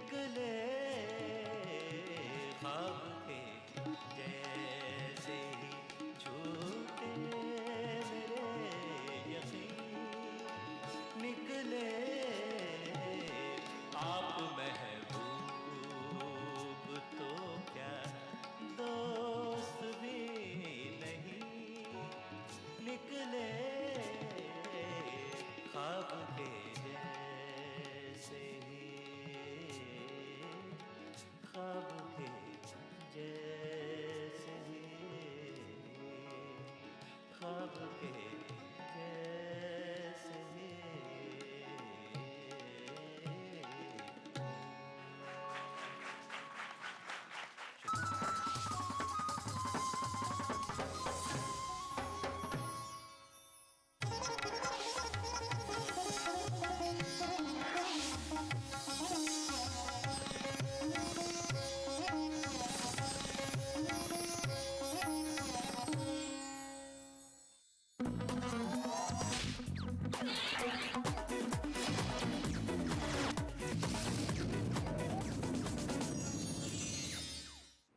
निकले ख्वाब के जैसे ही झूठे मेरे यकीन निकले आप महबूब तो क्या दोस्त भी नहीं निकले ख्वाब के जैसे ही ख्वाब के जैसे ही ख्वाब के जैसे ही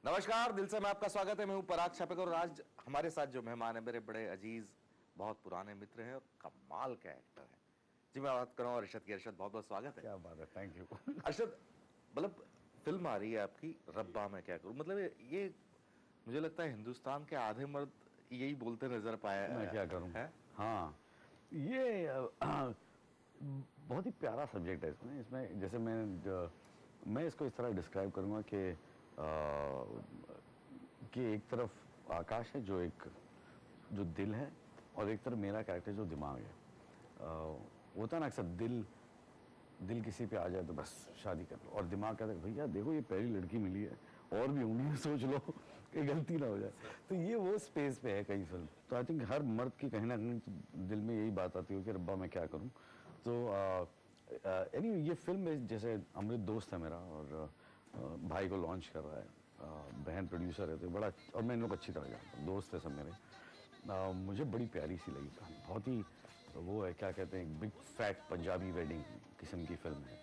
नमस्कार, दिल से मैं आपका स्वागत है। मैं हूं पराग छापेकर और आज हमारे साथ जो मेहमान है मेरे बड़े अजीज, बहुत पुराने मित्र हैं और कमाल के एक्टर हैं। जी मैं बात कर रहा हूं अरशद की। अरशद, बहुत बहुत स्वागत है। क्या बात है, थैंक यू। अरशद, मतलब फिल्म आ रही है आपकी रब्बा मैं क्या करूं, मतलब ये मुझे लगता है हिंदुस्तान के आधे मर्द यही बोलते नजर पाए मैं क्या करूं है? हाँ, ये बहुत ही प्यारा सब्जेक्ट है। इसमें जैसे मैं इसको इस तरह डिस्क्राइब करूंगा कि एक तरफ आकाश है जो दिल है और एक तरफ मेरा कैरेक्टर जो दिमाग है। होता ना अक्सर दिल किसी पे आ जाए तो बस शादी कर लो और दिमाग कहता है भैया देखो ये पहली लड़की मिली है और भी होंगी, सोच लो कि गलती ना हो जाए। तो ये वो स्पेस पे है कई फिल्म। तो आई थिंक हर मर्द की कहीं ना कहीं दिल में यही बात आती हो कि रब्बा मैं क्या करूं। तो anyway, ये फिल्म जैसे अमृत दोस्त है मेरा और भाई को लॉन्च कर रहा है, बहन प्रोड्यूसर है, तो बड़ा, और मैं इन लोग अच्छी तरह जानता हूँ, दोस्त है सब मेरे। मुझे बड़ी प्यारी सी लगी कहानी, बहुत ही वो है, क्या कहते हैं, बिग फैट पंजाबी वेडिंग किस्म की फिल्म है।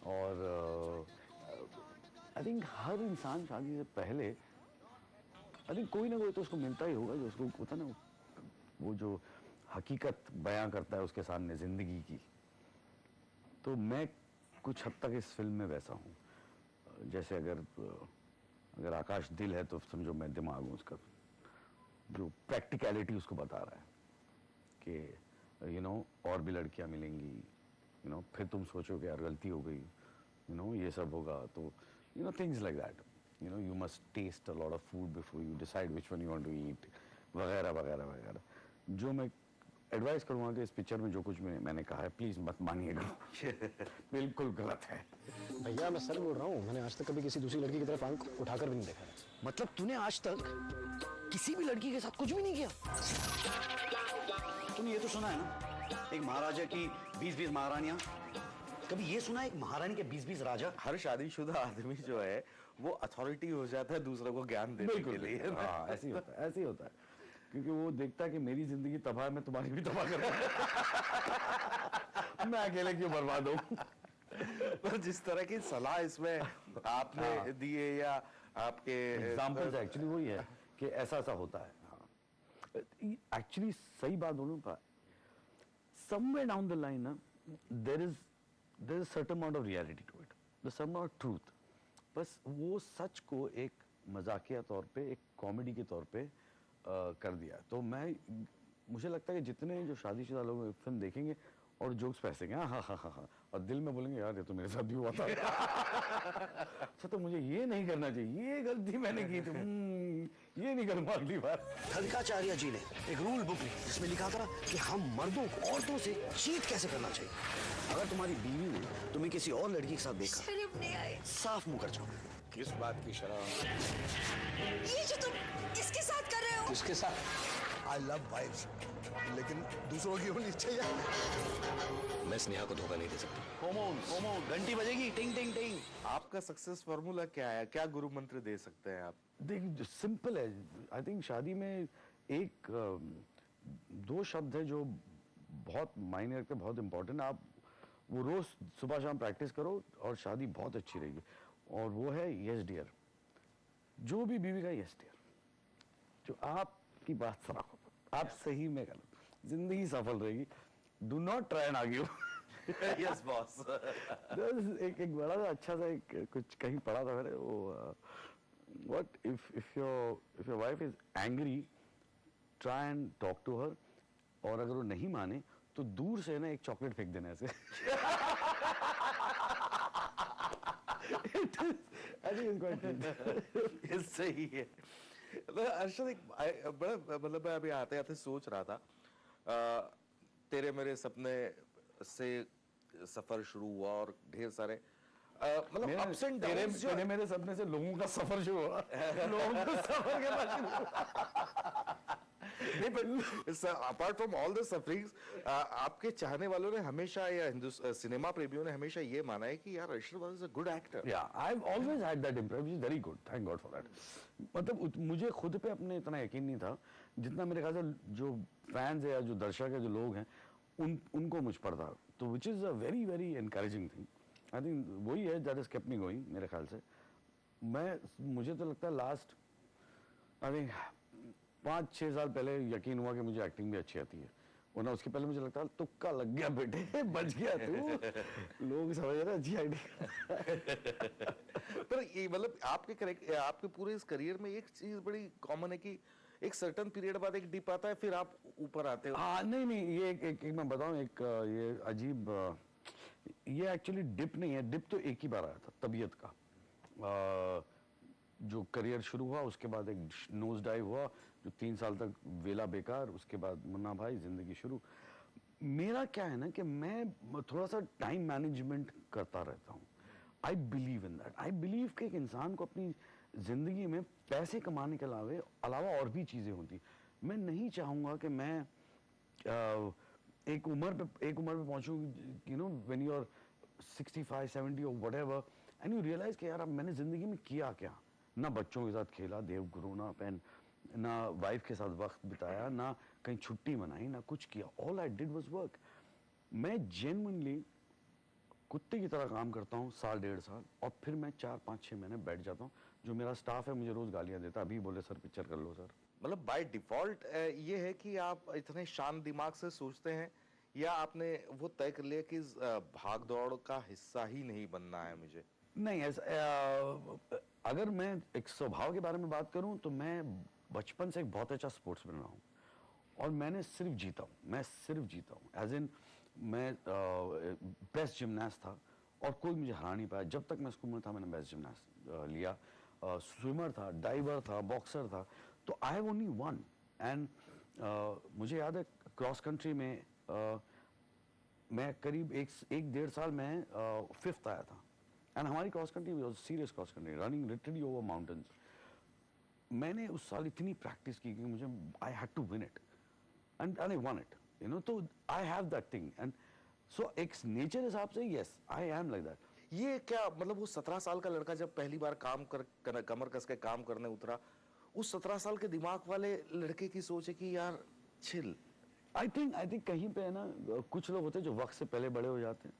और आई थिंक हर इंसान शादी से पहले आई थिंक कोई ना कोई तो उसको मिलता ही होगा जो उसको होता ना, वो जो हकीकत बयां करता है उसके सामने जिंदगी की। तो मैं कुछ हद तक इस फिल्म में वैसा हूँ। जैसे अगर आकाश दिल है तो समझो मैं दिमाग हूँ उसका, जो प्रैक्टिकलिटी उसको बता रहा है कि और भी लड़कियां मिलेंगी, फिर तुम सोचोगे यार गलती हो गई, ये सब होगा, तो things like that, you must test a lot of food before you decide which one you want to eat, वगैरह वगैरह वगैरह। जो मैं एडवाइस करूंगा कि इस पिक्चर में जो कुछ मैंने कहा है प्लीज मत मानिएगा। बिल्कुल गलत है भैया। मैं सर बोल रहा हूँ, मैंने आज तक कभी किसी दूसरी लड़की की तरफ आंख उठाकर भी नहीं देखा है। मतलब तूने आज तक किसी भी लड़की के साथ कुछ भी नहीं किया? तुमने ये तो सुना है ना, एक महाराजा की 20-20 महारानियां। कभी ये सुना है एक महारानी के 20-20 राजा? हर शादीशुदा आदमी जो है वो अथॉरिटी हो जाता है दूसरों को ज्ञान देने के लिए। हाँ, ऐसे ही होता है, ऐसे ही होता है, क्योंकि वो देखता है कि मेरी जिंदगी तबाह है, मैं तुम्हारी भी तबाह कर रहा हूं। मैं अकेले क्यों बर्बाद हूं। तो जिस तरह की सलाह इसमें आपने दी है या आपके एग्जाम्पल्स एक्चुअली वही है कि ऐसा ऐसा होता है। एक्चुअली सही बात बोलूं, somewhere down the line there is certain amount of reality to it, there's some amount of truth। बस वो सच को एक मजाकिया तौर पे, एक कॉमेडी के तौर पे कर दिया। तो मुझे लगता है कि जितने जो शादीशुदा लोग फिल्म देखेंगे और जोक्स पैसेंगे हाँ हाँ हाँ हाँ हाँ, और दिल में बोलेंगे यार ये तो मेरे साथ भी हुआ था। अच्छा, तो मुझे ये नहीं करना चाहिए, ये गलती मैंने की थी, ये नहीं करूंगा अगली बार। खड़काचार्य जी ने एक रूल बुक ली जिसमें लिखा था कि हम मर्दों को औरतों से चीट कैसे करना चाहिए। अगर तुम्हारी बीवी ने तुम्हें किसी और लड़की के साथ देखा, शर्म नहीं आई। साफ मुंह कर जाओ। किस बात की शराब? ये जो तुम इसके साथ कर रहे हो। किसके साथ? आई लव वाइफ्स, लेकिन दूसरों की होनी चाहिए। मैं स्नेहा को धोखा नहीं दे सकता। होमो घंटी बजेगी, टिंग टिंग टिंग। आपका सक्सेस फार्मूला क्या है, क्या गुरु मंत्र दे सकते हैं आप? देख, सिंपल है। आई थिंक शादी में दो शब्द है जो बहुत मायने रखते हैं, बहुत इंपॉर्टेंट। आप वो रोज सुबह शाम प्रैक्टिस करो और शादी बहुत अच्छी रहेगी। और वो है यस डियर, जो भी बीवी का यस डियर, जो आपकी बात सराखो, आप सही में करो, जिंदगी सफल रहेगी। Do not try and argue. Yes boss. एक बड़ा सा अच्छा सा एक कुछ कहीं पढ़ा था मैंने, वो what if your wife is angry, try and talk to her, और अगर वो नहीं माने तो दूर से ना एक चॉकलेट फेंक देना ऐसे। ये सही है। अर्शद, एक बड़ा मतलब मैं अभी आते आते सोच रहा था, तेरे मेरे सपने से सफर शुरू हुआ और ढेर सारे मतलब अप्स एंड डाउन्स जो तेरे मेरे सपने से लोगों का सफर शुरू हुआ। लोगों का सफर के बाद शुरू हुआ। नहीं, but apart from all the sufferings, आपके चाहने वालों ने हमेशा या सिनेमा प्रेमियों ने हमेशा ये माना है कि यार Arshad was a good actor. Yeah, I've always had that impression, which is very good. Thank God for that. मतलब मुझे खुद पे अपने इतना यकीन नहीं था जितना मेरे ख्याल से जो फैंस है या जो दर्शक है, जो लोग हैं, उनको मुझ पर था। तो which is a very very encouraging thing. I think वही है that has kept me going मेरे ख्याल से। मुझे तो लगता है लास्ट I think 5-6 साल पहले यकीन हुआ कि मुझे एक्टिंग भी अच्छी आती है, वरना उसके पहले मुझे लगता तुक्का लग गया बेटे, बच गया तू, लोग समझ रहे अच्छी आइडिया। पर ये मतलब आपके पूरे इस करियर में एक चीज बड़ी कॉमन है कि एक सर्टेन पीरियड बाद एक डिप आता है, फिर आप ऊपर आते हो। हाँ, नहीं, ये एक मैं बताऊं, एक ये अजीब, ये एक्चुअली डिप नहीं है, डिप तो एक ही बार आया था तबीयत का। जो करियर शुरू हुआ उसके बाद एक नोज डाइव हुआ, जो 3 साल तक वेला बेकार, उसके बाद मुन्ना भाई, जिंदगी शुरू। मेरा क्या है ना कि मैं थोड़ा सा टाइम मैनेजमेंट करता रहता हूँ। I believe in that. I believe कि एक इंसान को अपनी जिंदगी में पैसे कमाने के अलावा और भी चीजें होती। मैं नहीं चाहूंगा कि मैं एक उम्र पे पहुंचूं, you know, when you are 65, 70 और व्हाटएवर, एंड यू रियलाइज कि यार अब मैंने जिंदगी में किया क्या। ना बच्चों के साथ खेला, देव गुरु ना पेन, ना वाइफ के साथ वक्त बिताया, ना कहीं छुट्टी मनाई, ना कुछ किया। All I did was work. मैं जेन्युइनली कुत्ते की तरह काम करता हूँ 1.5 साल, और फिर मैं 4-5-6 महीने बैठ जाता हूँ। जो मेरा स्टाफ है मुझे रोज गालियां देता, अभी बोले सर पिक्चर कर लो सर। मतलब बाय डिफॉल्ट ये है कि आप इतने शांत दिमाग से सोचते हैं, या आपने वो तय कर लिया कि भाग दौड़ का हिस्सा ही नहीं बनना है मुझे? नहीं, अगर मैं एक स्वभाव के बारे में बात करूं तो मैं बचपन से एक बहुत अच्छा स्पोर्ट्समैन रहा हूं, और मैंने सिर्फ जीता हूं। एज इन मैं बेस्ट जिमनास्ट था और कोई मुझे हरा नहीं पाया। जब तक मैं स्कूल में था मैंने बेस्ट जिमनास्ट लिया, स्विमर था, डाइवर था, बॉक्सर था। तो I have only one. And मुझे याद है क्रॉस कंट्री में मैं करीब 1-1.5 साल में 5th आया था। एंड हमारी cross country was serious cross country, running literally over mountains. मैंने उस साल इतनी प्रैक्टिस की कि मुझे I had to win it, and I won it, you know. तो I have that thing, and so एक नेचर हिसाब से yes I am like that. ये क्या मतलब वो 17 साल का लड़का जब पहली बार कमर कस के काम करने उतरा, उस 17 साल के दिमाग वाले लड़के की सोच है कि यार चिल। आई थिंक कहीं पे है ना, कुछ लोग होते हैं जो वक्त से पहले बड़े हो जाते हैं,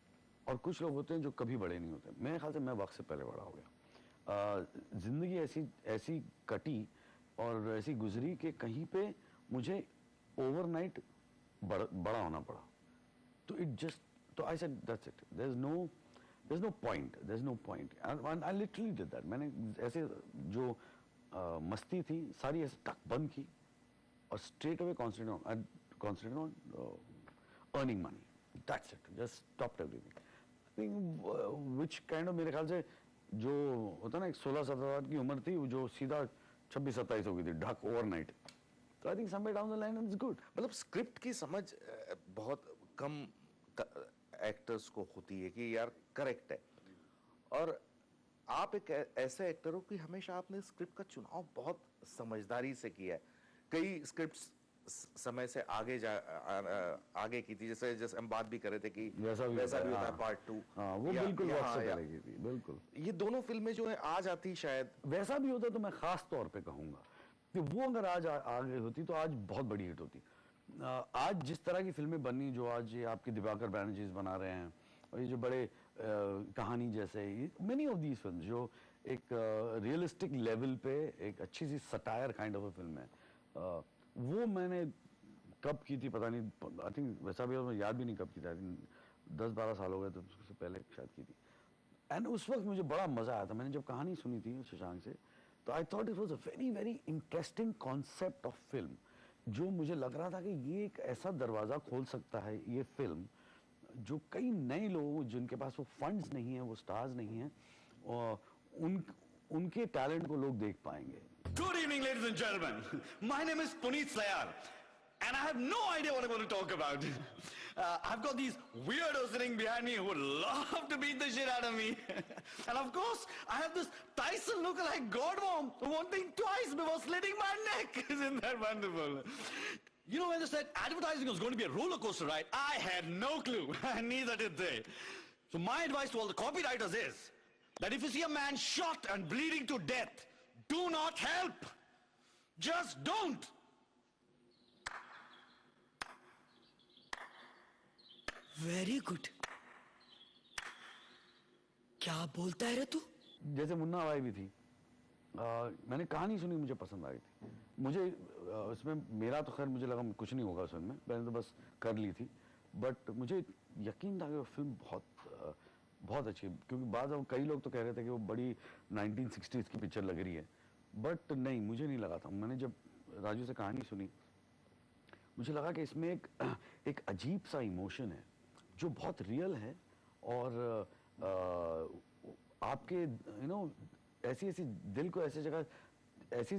और कुछ लोग होते हैं जो कभी बड़े नहीं होते। मेरे ख्याल से मैं वक्त से पहले बड़ा हो गया। जिंदगी ऐसी कटी और ऐसी गुजरी कि कहीं पे मुझे ओवरनाइट बड़ा होना पड़ा। तो I said that's it, there is no point, and I literally did that. मैंने ऐसे जो मस्ती थी सारी ऐसे टक बंद की, और straight away concentrated on earning money. That's it. Just stopped everything. I think which kind of, मेरे ख्याल से जो होता ना, एक 16-17 साल की उम्र थी, जो सीधा 26-27 हो गई थी, ढक ओवरनाइट। तो I think somewhere down the line it's good. मतलब स्क्रिप्ट की समझ बहुत कम एक्टर्स को होती है कि यार करेक्ट है, और आप एक ऐसे एक्टर हो कि हमेशा आपने स्क्रिप्ट का चुनाव बहुत समझदारी से किया है। कई स्क्रिप्ट्स समय से आगे की थी, जैसे हम बात भी कर रहे थे कि वैसा भी होता है पार्ट 2। हाँ, वो बिल्कुल वक्त से पहले की थी, बिल्कुल। ये दोनों फिल्में जो है आज आती, शायद वैसा भी होता तो मैं खास तौर पे कहूंगा कि वो अगर आज आ गई होती तो आज बहुत बड़ी हिट होती। आज जिस तरह की फिल्में बनी, जो आज ये आपकी दिवाकर बैनर्जीज बना रहे हैं, और ये जो बड़े कहानी जैसे मेनी ऑफ दीज फिल्म जो एक रियलिस्टिक लेवल पे एक अच्छी सी satire kind of a film है, वो मैंने कब की थी पता नहीं, आई थिंक वैसा भी मुझे याद भी नहीं कब की थी, 10-12 साल हो गए, तो उससे पहले शायद की थी। एंड उस वक्त मुझे बड़ा मजा आया था, मैंने जब कहानी सुनी थी शशांक से, तो I thought it was a very very interesting concept of film, जो मुझे लग रहा था कि ये एक ऐसा दरवाज़ा खोल सकता है ये फिल्म, जो कई नए लोग जिनके पास वो फंड्स नहीं है, वो स्टार्स नहीं हैं, और उनके टैलेंट को लोग देख पाएंगे। Good evening, ladies and gentlemen. My name is Puneet Sayar, and I have no idea what I'm going to talk about. I've got these weirdos sitting behind me who would love to beat the shit out of me. And of course, I have this Tyson lookalike godmom who won't think twice before slitting my neck. Isn't that wonderful? You know, when they said advertising was going to be a roller coaster ride, I had no clue. Neither did they. So my advice to all the copywriters is that if you see a man shot and bleeding to death, do not help. Just don't. Very good. क्या बोलता है रे तू? जैसे मुन्ना हवाई भी थी, मैंने कहानी सुनी, मुझे पसंद आई थी, मुझे उसमें मेरा तो खैर मुझे लगा कुछ नहीं होगा उसमें, मैंने तो बस कर ली थी, बट मुझे यकीन था कि वो फिल्म बहुत अच्छी है, क्योंकि बाद कई लोग तो कह रहे थे कि वो बड़ी 1960s की पिक्चर लग रही है, बट नहीं, मुझे नहीं लगा था। मैंने जब राजू से कहानी सुनी, मुझे लगा कि इसमें एक अजीब सा इमोशन है जो बहुत रियल है, और आपके ऐसी दिल को ऐसी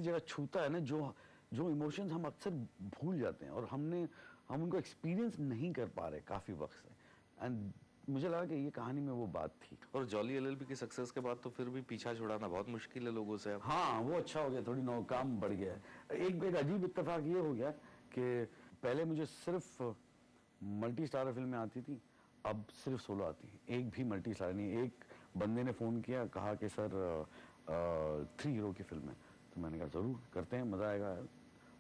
जगह छूता है ना, जो इमोशंस हम अक्सर भूल जाते हैं, और हम उनको एक्सपीरियंस नहीं कर पा रहे काफ़ी वक्त से, एंड मुझे लगा कि ये कहानी में वो बात थी। और जॉली एलएलबी की सक्सेस के बाद तो फिर भी पीछा छुड़ाना बहुत मुश्किल है लोगों से। हाँ, वो अच्छा हो गया, थोड़ी काम बढ़ गया है। एक अजीब इत्तेफाक ये हो गया कि पहले मुझे सिर्फ मल्टी स्टारर फिल्में आती थी, अब सिर्फ सोलो आती है, एक भी मल्टी स्टारर नहीं। एक बंदे ने फ़ोन किया, कहा कि सर 3 हीरो की फिल्म है, तो मैंने कहा ज़रूर करते हैं, मज़ा आएगा,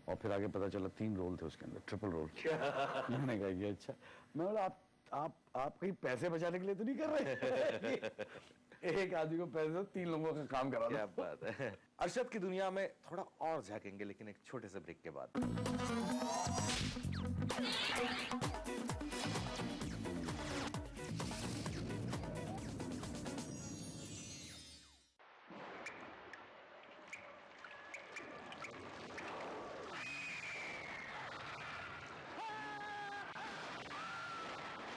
और फिर आगे पता चला 3 रोल थे उसके अंदर, ट्रिपल रोल। मैंने कहा ये अच्छा। मैं बोला आप कहीं पैसे बचाने के लिए तो नहीं कर रहे? एक आदमी को पैसे दो, 3 लोगों का काम करा दो। क्या बात है। अरशद की दुनिया में थोड़ा और झांकेंगे, लेकिन एक छोटे से ब्रेक के बाद।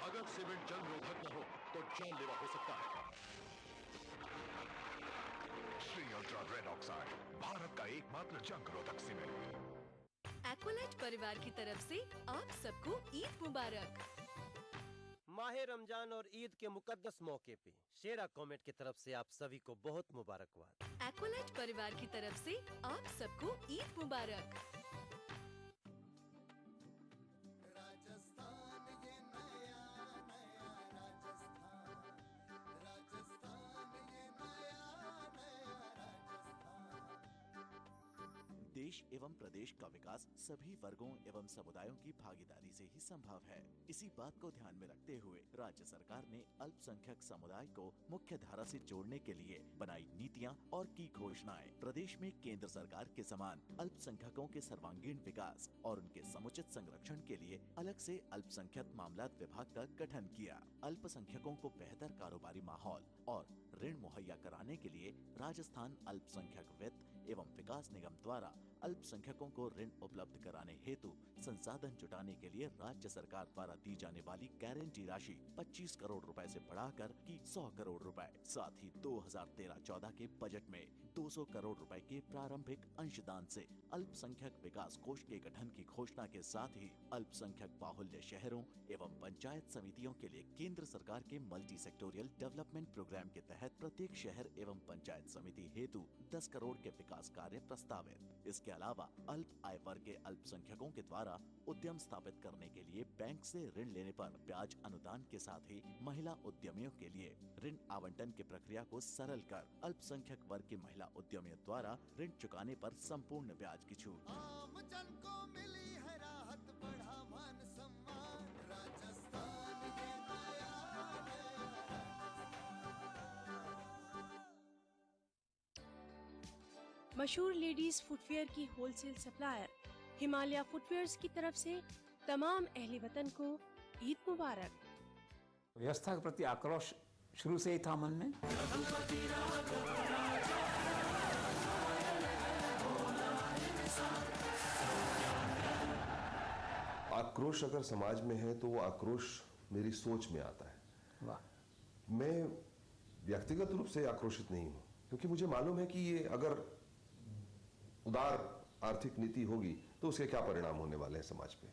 अगर सीमेंट जंग रोधक न हो तो जानलेवा हो सकता है। Shri ultra red oxide, Bharat का एकमात्र जंग रोधक सीमेंट। एक्वालाइट परिवार की तरफ से आप सबको ईद मुबारक। माह रमजान और ईद के मुकद्दस मौके पे शेरा कॉमेट की तरफ से आप सभी को बहुत मुबारकबाद। एक्वालाइट परिवार की तरफ से आप सबको ईद मुबारक। देश एवं प्रदेश का विकास सभी वर्गों एवं समुदायों की भागीदारी से ही संभव है। इसी बात को ध्यान में रखते हुए राज्य सरकार ने अल्पसंख्यक समुदाय को मुख्य धारा से जोड़ने के लिए बनाई नीतियां और की घोषणाएं। प्रदेश में केंद्र सरकार के समान अल्पसंख्यकों के सर्वांगीण विकास और उनके समुचित संरक्षण के लिए अलग से अल्पसंख्यक मामलात विभाग का गठन किया। अल्पसंख्यकों को बेहतर कारोबारी माहौल और ऋण मुहैया कराने के लिए राजस्थान अल्पसंख्यक वित्त एवं विकास निगम द्वारा अल्पसंख्यकों को ऋण उपलब्ध कराने हेतु संसाधन जुटाने के लिए राज्य सरकार द्वारा दी जाने वाली गारंटी राशि 25 करोड़ रुपए से बढ़ाकर की 100 करोड़ रुपए। साथ ही 2013-14 के बजट में 200 करोड़ रुपए के प्रारंभिक अंशदान से अल्पसंख्यक विकास कोष के गठन की घोषणा के साथ ही अल्पसंख्यक बाहुल्य शहरों एवं पंचायत समितियों के लिए केंद्र सरकार के मल्टी सेक्टोरियल डेवलपमेंट प्रोग्राम के तहत प्रत्येक शहर एवं पंचायत समिति हेतु 10 करोड़ के विकास कार्य प्रस्तावित। इसके अलावा अल्प आय वर्ग के अल्पसंख्यकों के द्वारा उद्यम स्थापित करने के लिए बैंक से ऋण लेने पर ब्याज अनुदान के साथ ही महिला उद्यमियों के लिए ऋण आवंटन की प्रक्रिया को सरल कर अल्पसंख्यक वर्ग की महिला उद्यमियों द्वारा ऋण चुकाने पर संपूर्ण ब्याज की छूट। आम जन को मिली है राहत, बढ़ा मान सम्मान, राजस्थान ये नया नया मशहूर लेडीज फुटवेयर की होलसेल सप्लायर हिमालय फुटवेयर्स की तरफ से तमाम अहले वतन को ईद मुबारक। व्यवस्था के प्रति आक्रोश शुरू से ही था मन में। आक्रोश अगर समाज में है तो वो आक्रोश मेरी सोच में आता है। वाह। मैं व्यक्तिगत रूप से आक्रोशित नहीं हूं, क्योंकि मुझे मालूम है कि ये अगर उदार आर्थिक नीति होगी तो उसके क्या परिणाम होने वाले हैं समाज पे।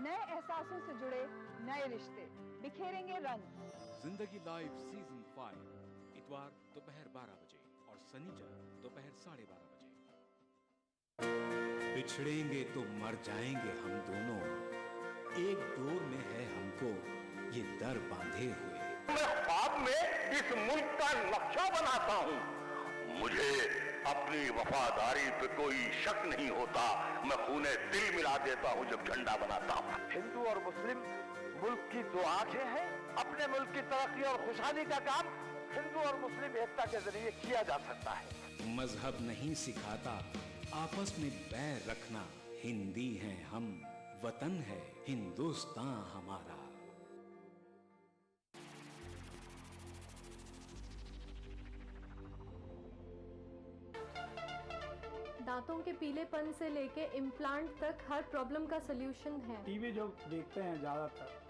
नए एहसासों से जुड़े नए रिश्ते बिखेरेंगे रंग। जिंदगी लाइव सीजन 5 इतवार दोपहर 12 बजे और शनिचर दोपहर 12:30 बजे। बिछड़ेंगे तो मर जाएंगे हम दोनों, एक डोर में है हमको ये दर बांधे हुए। मैं ख्वाब में इस मुल्क का नक्शा बनाता हूँ, मुझे अपनी वफादारी पे कोई शक नहीं होता। मैं खूने दिल मिला देता हूँ जब झंडा बनाता हूँ। हिंदू और मुस्लिम मुल्क की दो आंखें हैं। अपने मुल्क की तरक्की और खुशहाली का काम हिंदू और मुस्लिम एकता के जरिए किया जा सकता है। मजहब नहीं सिखाता आपस में बैर रखना। हिंदी हैं हम, वतन है हिंदुस्तान हमारा। दांतों के पीलेपन से लेके इम्प्लांट तक हर प्रॉब्लम का सलूशन है। टीवी जो देखते हैं ज़्यादातर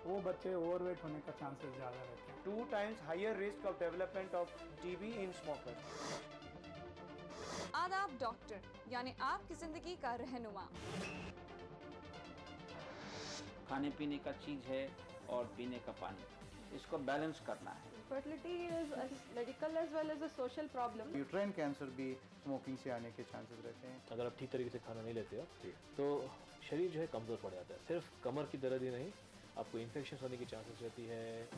वो बच्चे ओवरवेट होने का चांसेस ज़्यादा रहते हैं। 2 times higher risk of development of TB in smokers. आदाब डॉक्टर, यानी आपकी जिंदगी का रहनुमा। खाने पीने का चीज है और पीने का पानी, इसको बैलेंस करना है। Fertility is a medical as well as a social problem. Uterine cancer भी स्मोकिंग से आने के चांसेस रहते हैं। अगर आप ठीक तरीके से खाना नहीं लेते हो तो शरीर जो है कमज़ोर पड़ जाता है। सिर्फ कमर की दर्द ही नहीं, आपको इन्फेक्शन होने की चांसेस रहती है।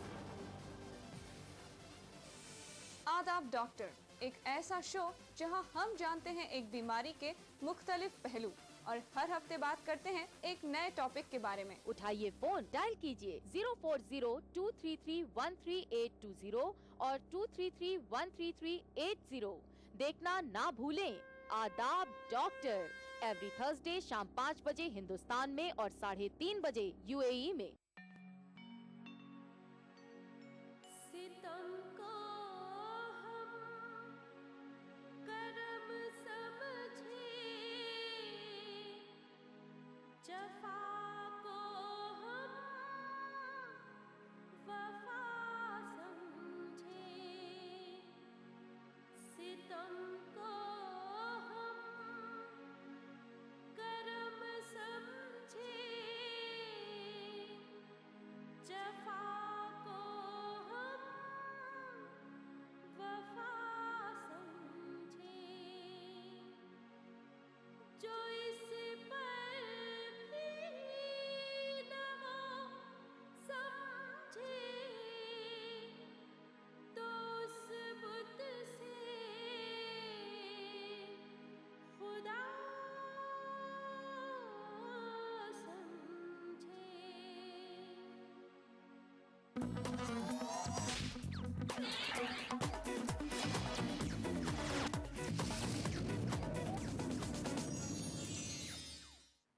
आदाब डॉक्टर, एक ऐसा शो जहां हम जानते हैं एक बीमारी के मुख्तलिफ पहलू और हर हफ्ते बात करते हैं एक नए टॉपिक के बारे में। उठाइए फोन, डायल कीजिए 040-233-13820 और 233-13380। देखना ना भूलें आदाब डॉक्टर, एवरी थर्सडे शाम 5 बजे हिंदुस्तान में और 3:30 बजे यूएई में।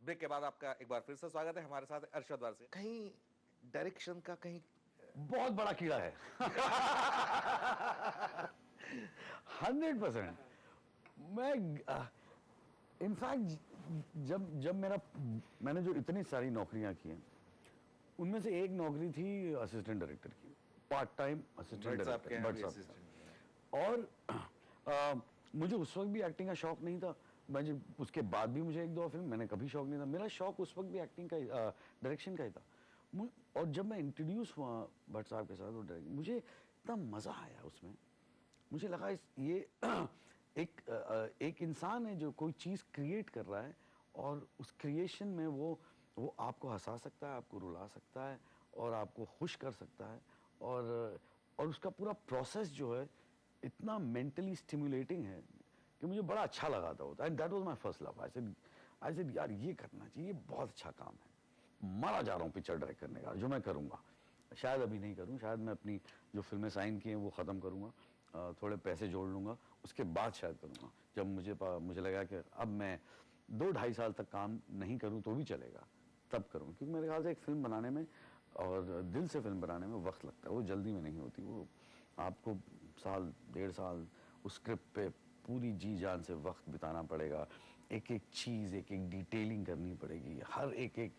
ब्रेक के बाद आपका एक बार फिर से स्वागत है। हमारे साथ अरशद वारसी। कहीं डायरेक्शन का कहीं बहुत बड़ा कीड़ा है 100%। मैं इनफैक्ट मैंने जो इतनी सारी नौकरियां की हैं उनमें से एक नौकरी थी असिस्टेंट डायरेक्टर की, पार्ट टाइम असिस्टेंट डायरेक्टर। और मुझे उस वक्त भी एक्टिंग का शौक नहीं था। मुझे उसके बाद भी मुझे 1-2 फिल्म, मैंने कभी शौक नहीं था। मेरा शौक उस वक्त भी एक्टिंग का, डायरेक्शन का ही था। और जब मैं इंट्रोड्यूस हुआ भट्ट साहब के साथ, मुझे इतना मज़ा आया उसमें। मुझे लगा ये एक इंसान है जो कोई चीज़ क्रिएट कर रहा है और उस क्रिएशन में वो आपको हंसा सकता है, आपको रुला सकता है और आपको खुश कर सकता है और उसका पूरा प्रोसेस जो है इतना मेंटली स्टिमुलेटिंग है कि मुझे बड़ा अच्छा लगा था वो। And that was my first love. I said यार ये करना चाहिए, ये बहुत अच्छा काम है। मरा जा रहा हूँ पिक्चर डायरेक्ट करने का, जो मैं करूँगा। शायद अभी नहीं करूँ, शायद मैं अपनी जो फिल्में साइन की हैं वो ख़त्म करूँगा, थोड़े पैसे जोड़ लूँगा, उसके बाद शायद करूँगा। जब मुझे लगा कि अब मैं 2-2.5 साल तक काम नहीं करूँ तो भी चलेगा, तब करूँ। क्योंकि मेरे ख्याल से एक फिल्म बनाने में और दिल से फिल्म बनाने में वक्त लगता है, वो जल्दी में नहीं होती। वो आपको 1-1.5 साल उस स्क्रिप्ट पे पूरी जी जान से वक्त बिताना पड़ेगा। एक एक चीज़, एक एक डिटेलिंग करनी पड़ेगी। हर एक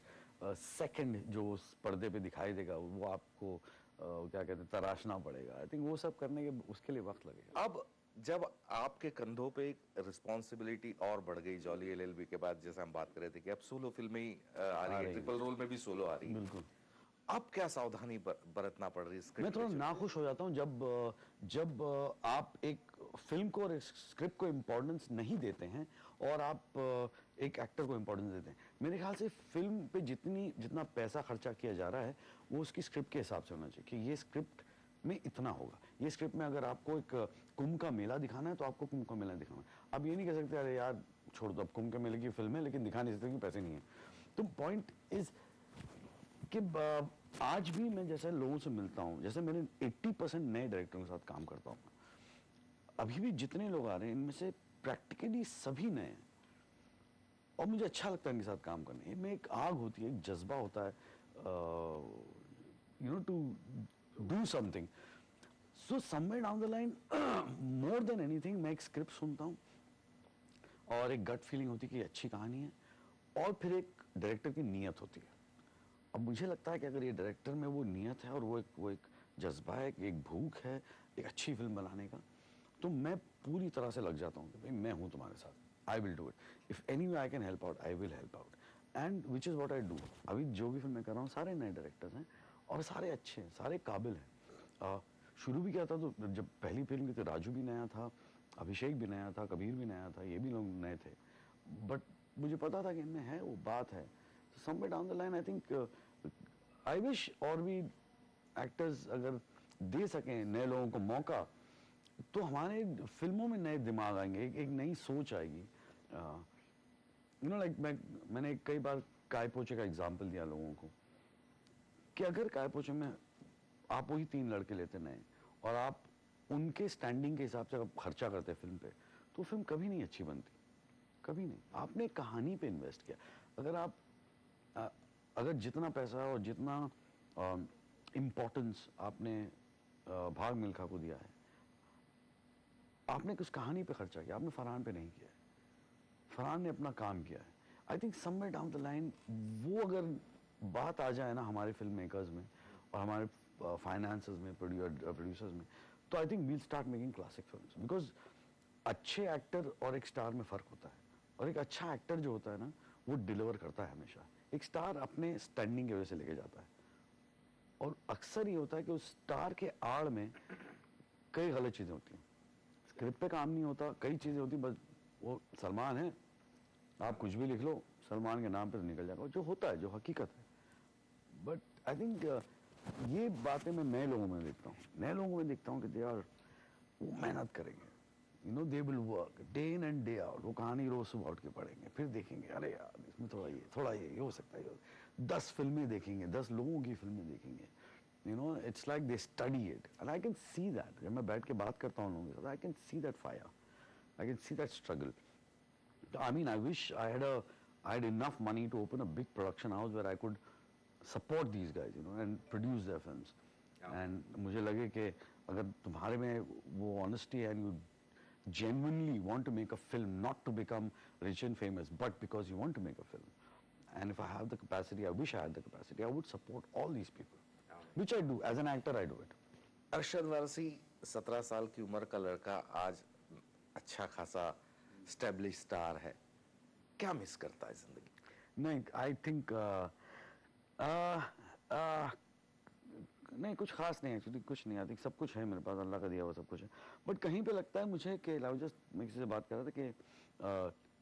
सेकंड जो उस पर्दे पे दिखाई देगा वो आपको क्या कहते हैं तराशना पड़ेगा। आई थिंक वो सब करने के उसके लिए वक्त लगेगा। अब जब आपके कंधों पे एक रिस्पॉन्सिबिलिटी और बढ़ गई जॉली एलएलबी के बाद, जैसे हम बात कर रहे थे कि अब सोलो फिल्में ही आ रही है, ट्रिपल रोल में भी सोलो आ रही है, बिल्कुल। अब क्या सावधानी बरतना पड़ रही है? मैं थोड़ा नाखुश हो जाता हूँ जब आप एक फिल्म को और एक स्क्रिप्ट को इम्पोर्टेंस नहीं देते हैं और आप एक एक्टर को इम्पोर्टेंस देते हैं। मेरे ख्याल से फिल्म पे जितना पैसा खर्चा किया जा रहा है वो उसकी स्क्रिप्ट के हिसाब से होना चाहिए कि ये स्क्रिप्ट में इतना होगा। ये स्क्रिप्ट में अगर आपको एक कुंभ का मेला दिखाना है तो आपको कुंभ का मेला दिखाना है। अब ये नहीं कह सकते अरे यार छोड़ दो, अब कुंभ के मेले की फिल्म है लेकिन दिखा नहीं सकते क्योंकि पैसे नहीं है। तो पॉइंट इज कि आज भी मैं जैसे लोगों से मिलता हूँ, जैसे मैंने 80% नए डायरेक्टरों के साथ काम करता हूँ, अभी भी जितने लोग आ रहे हैं इनमें से प्रैक्टिकली सभी नए हैं और मुझे अच्छा लगता है इनके साथ काम करने में। एक आग होती है, एक जज्बा होता है to do something. So somewhere down the line more than anything मैं एक स्क्रिप्ट सुनता हूँ और एक गट फीलिंग होती है कि अच्छी कहानी है और फिर एक डायरेक्टर की नीयत होती है। अब मुझे लगता है कि अगर ये डायरेक्टर में वो नीयत है और वो एक जज्बा है, एक भूख है एक अच्छी फिल्म बनाने का, तो मैं पूरी तरह से लग जाता हूँ कि भाई मैं हूँ तुम्हारे साथ, I will do it. If any way I can help out, I will help out, and which is what I do. अभी जो भी फिल्म मैं कर रहा हूँ सारे नए डायरेक्टर्स हैं और सारे अच्छे हैं, सारे काबिल हैं। शुरू भी किया था तो जब पहली फिल्म की तो राजू भी नया था, अभिषेक भी नया था, कबीर भी नया था, ये भी लोग नए थे, बट मुझे पता था कि इनमें है वो बात है। Somewhere down the line I think I wish और भी एक्टर्स अगर दे सकें नए लोगों को मौका तो हमारे फिल्मों में नए दिमाग आएंगे, एक नई सोच आएगी। लाइक मैंने कई बार काय पोचे का एग्जाम्पल दिया लोगों को कि अगर काय पोचे में आप वही 3 लड़के लेते नए और आप उनके स्टैंडिंग के हिसाब से आप खर्चा करते फिल्म पे तो फिल्म कभी नहीं अच्छी बनती, कभी नहीं। आपने कहानी पे इन्वेस्ट किया। अगर जितना पैसा और जितना इम्पोर्टेंस आपने भाग मिल्खा को दिया है, आपने कुछ कहानी पे खर्चा किया, आपने फरहान पे नहीं किया है। फरहान ने अपना काम किया है। I think somewhere down the line वो अगर बात आ जाए ना हमारे फिल्म मेकर्स में और हमारे फाइनेंसर्स में, प्रोड्यूसर्स में, तो I think we'll start making classic films. Because अच्छे एक्टर और एक स्टार में फ़र्क होता है और एक अच्छा एक्टर जो होता है ना वो डिलीवर करता है हमेशा। एक स्टार अपने स्टैंडिंग की वजह से लेके जाता है और अक्सर ये होता है कि उस स्टार के आड़ में कई गलत चीज़ें होती हैं। स्क्रिप्ट पे काम नहीं होता, कई चीज़ें होती, बस वो सलमान है, आप कुछ भी लिख लो सलमान के नाम पे तो निकल जाएगा, जो होता है, जो हकीकत है। बट आई थिंक ये बातें मैं नए लोगों में देखता हूँ। नए लोगों में देखता हूँ कि दे आर वो मेहनत करेंगे, they will work day in and day out. वो कहानी रोज सुबह उठ के पढ़ेंगे, फिर देखेंगे अरे यार इसमें थोड़ा ये हो सकता है, 10 फिल्में देखेंगे, 10 लोगों की फिल्में देखेंगे। It's like they study it and I can see that. जब मैं बैठ के बात करता हूँ लोगों के साथ, I can see that fire, I can see that struggle. I mean, I wish I had enough money to open a big production house where I could support these guys, and produce their films. And मुझे लगे कि अगर तुम्हारे में वो honesty है and you genuinely want to make a film, not to become rich and famous, but because you want to make a film. And if I have the capacity, I wish I had the capacity, I would support all these people, which I do. As an actor, I do it. Arshad Warsi 17 साल की उम्र का लड़का आज अच्छा खासा establish star है, क्या मिस करता है जिंदगी? नहीं, आई थिंक नहीं कुछ खास नहीं है एक्चुअली, कुछ नहीं आती, सब कुछ है मेरे पास, अल्लाह का दिया हुआ सब कुछ है। बट कहीं पे लगता है मुझे कि मैं किसी से बात कर रहा था कि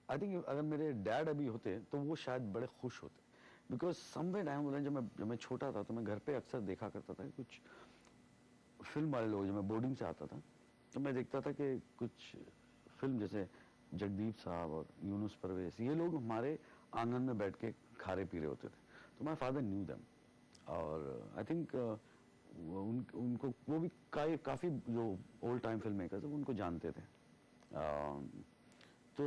आई थिंक अगर मेरे डैड अभी होते तो वो शायद बड़े खुश होते, because somewhere down the line जब मैं छोटा था तो मैं घर पे अक्सर देखा करता था कि कुछ फिल्म वाले लोग, जब मैं बोर्डिंग से आता था तो मैं देखता था कि कुछ फिल्म जैसे जगदीप साहब और यूनुस परवेज, ये लोग हमारे आंगन में बैठ के खारे पी रहे होते थे, तो माय फादर न्यू देम। और आई थिंक उनको वो भी काफ़ी जो ओल्ड टाइम फिल्म मेकर्स हैं उनको जानते थे, तो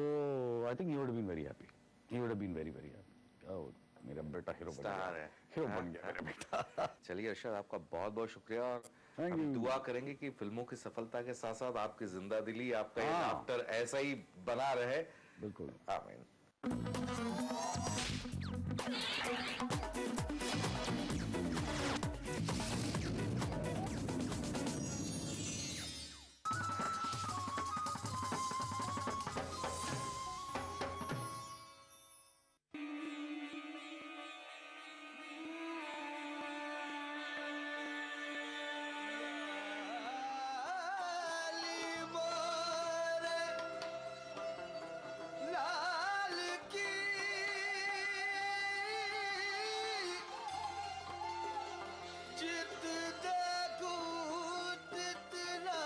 I think you would been very happy, you would been very very happy. मेरा बेटा हीरो बन गया, हीरो बन गया मेरा बेटा। चलिए अरशद, आपका बहुत बहुत शुक्रिया, और Thank हम you. दुआ करेंगे कि फिल्मों की सफलता के साथ साथ आपकी जिंदा दिली, आपका ये हाँ। लाफ्टर ऐसा ही बना रहे। बिल्कुल, आमीन। लाल की जित देखूं तितना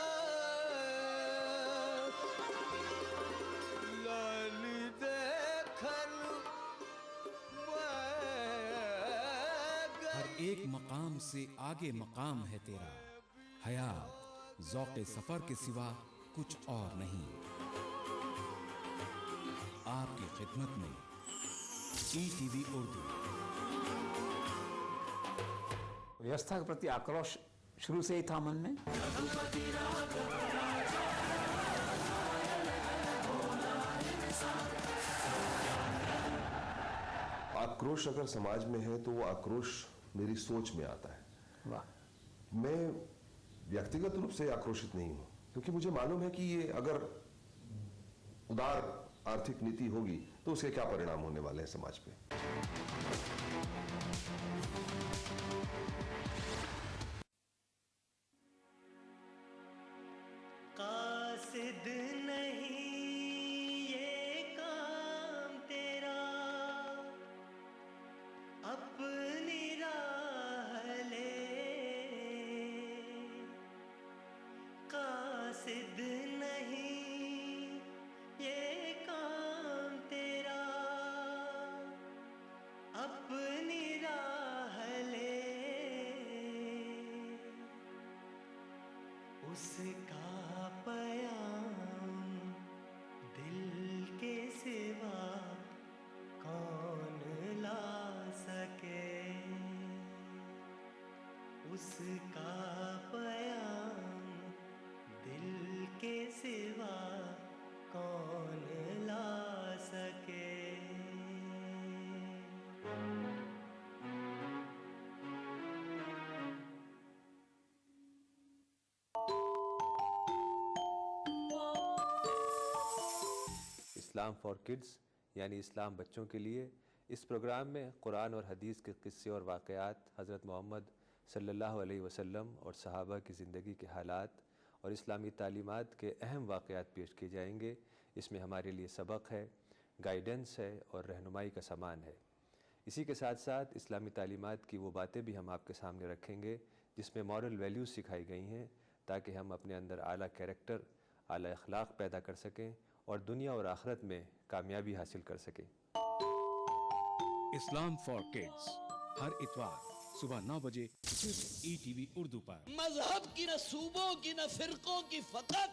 लाल देखन हर एक मकाम से आगे मकाम है तेरा, हयात ज़ौक़े सफ़र के सिवा कुछ और नहीं। आपकी खिदमत में ETV उर्दू। व्यवस्था के प्रति आक्रोश शुरू से ही था मन में। आक्रोश अगर समाज में है तो वो आक्रोश मेरी सोच में आता है। वाह। मैं व्यक्तिगत रूप से आक्रोशित नहीं हूं, क्योंकि मुझे मालूम है कि ये अगर उदार आर्थिक नीति होगी तो उसके क्या परिणाम होने वाले हैं समाज पे। कासिद नहीं ये काम तेरा, अपनी राह ले। कासिद नहीं ये काम तेरा, अपनी राह ले। उसका पयाम दिल के सिवा कौन ला सके। उसका पयाम दिल के सिवा कौन ला सके। इस्लाम फॉर किड्स यानी इस्लाम बच्चों के लिए, इस प्रोग्राम में कुरान और हदीस के किस्से और वाक़यात, हज़रत मोहम्मद सल्लल्लाहु अलैहि वसल्लम और सहाबा की ज़िंदगी के हालात और इस्लामी तालीमात के अहम वाक़यात पेश किए जाएंगे। इसमें हमारे लिए सबक है, गाइडेंस है और रहनुमाई का सामान है। इसी के साथ साथ इस्लामी तालीमात की वो बातें भी हम आपके सामने रखेंगे जिसमें मॉरल वैल्यूज़ सिखाई गई हैं, ताकि हम अपने अंदर आला कैरेक्टर, आला अखलाक पैदा कर सकें और दुनिया और आखिरत में कामयाबी हासिल कर सकें। इस्लाम फॉर किड्स हर इतवार सुबह 9 बजे सिर्फ ETV उर्दू पर। मजहब की न सूबों की न फिरकों की फकत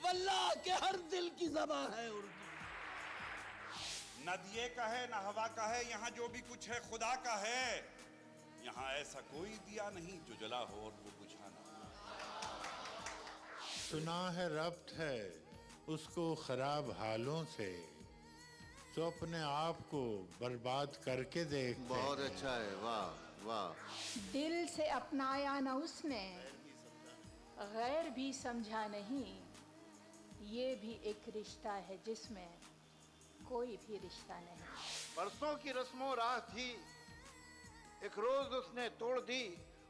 वल्लाह के हर दिल की ज़बान है उर्दू। न दिए का है न हवा का है, यहाँ जो भी कुछ है खुदा का है। यहाँ ऐसा कोई दिया नहीं जो जला हो और वो बुझा ना। सुना है रब्त है उसको खराब हालों से, तो अपने आप को बर्बाद करके देख। बहुत अच्छा है, वाह वाह। दिल से अपनाया न उसने, गैर भी समझा नहीं। ये भी एक रिश्ता है जिसमें कोई भी रिश्ता नहीं। बरसों की रस्मों राह थी, एक रोज उसने तोड़ दी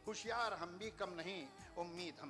होशियार हम भी कम नहीं, उम्मीद हम